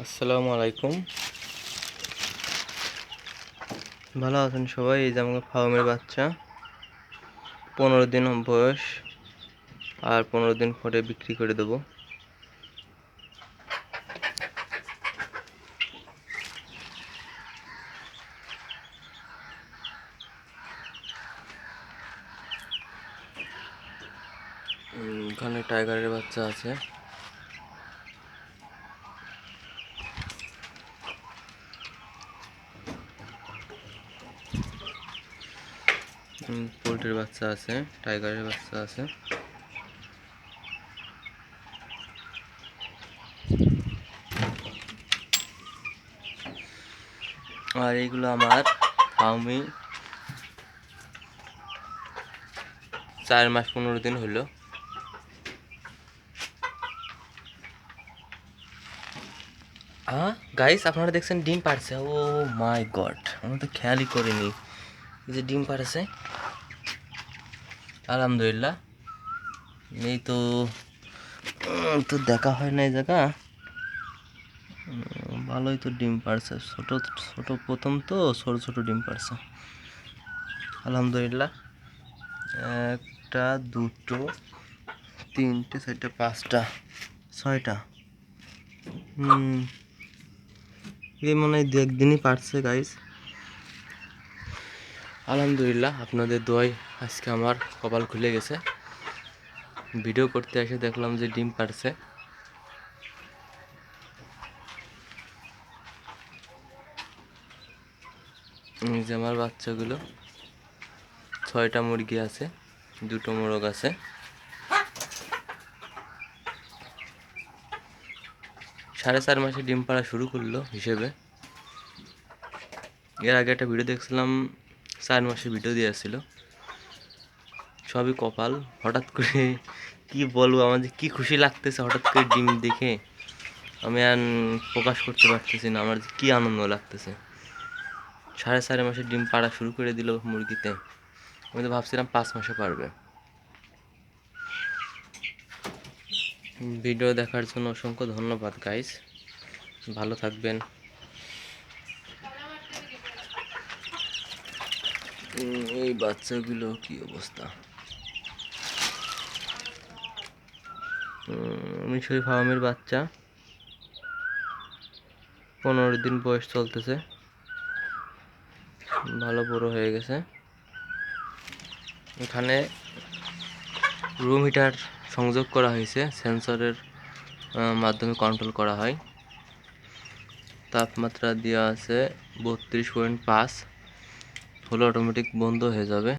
আসসালামু আলাইকুম। ভালো আছেন সবাই? এই যে আমাকে ফার্মের বাচ্চা 15 দিন বয়স, আর 15 দিন পরে বিক্রি করে দেবো। এখানে টাইগারের বাচ্চা আছে। পোল্ট্রির বাচ্চা আছে, টাইগারের বাচ্চা আছে। আর এইগুলো আমার ফার্মে 4 মাস 15 দিন হলো। গাইস, আপনারা দেখছেন ডিম পারছে। ও মাই গড, আমি তো খেয়ালই করিনি। এই যে ডিম পারছে, আলহামদুলিল্লাহ। এই তো তো দেখা হয় না এই জায়গা। ভালোই তো ডিম পারছে, ছোট ছোট প্রথম তো ছোট ছোট ডিম পারছে, আলহামদুলিল্লাহ। একটা, দুটো, তিনটে, চারটে, পাঁচটা, ছয়টা। এই মনে হয় দু একদিনই পারছে গাইস। আলহামদুলিল্লাহ, আপনাদের দোয়ায় আজকে আমার কপাল খুলে গেছে। ভিডিও করতে এসে দেখলাম যে ডিম পারছে। এই যে আমার বাচ্চাগুলো, 6টা মুরগি আছে, 2টো মোরগ আছে। সাড়ে 4 মাসে ডিম পাড়া শুরু করলো হিসেবে। এর আগে একটা ভিডিও দেখছিলাম, 4 মাসে ভিডিও দিয়েছিল। সবই কপাল। হঠাৎ করে কি বলবো, আমার যে কি খুশি লাগতেছে হঠাৎ করে ডিম দেখে, আমি আর প্রকাশ করতে পারতেছি না। আমার যে কি আনন্দ লাগতেছে। 4.5 মাসে ডিম পাড়া শুরু করে দিল মুরগিতে। আমি তো ভাবছিলাম 5 মাসে পারবে। ভিডিও দেখার জন্য অসংখ্য ধন্যবাদ গাইস। ভালো থাকবেন। এই বাচ্চাগুলো কি অবস্থা। মিশরি ফার্মের বাচ্চা, 15 দিন বয়স চলতেছে, ভালো বড় হয়ে গেছে। এখানে রুম হিটার সংযোগ করা হয়েছে, সেন্সরের মাধ্যমে কন্ট্রোল করা হয়। তাপমাত্রা দেওয়া আছে 32.5, হলে অটোমেটিক বন্ধ হয়ে যাবে।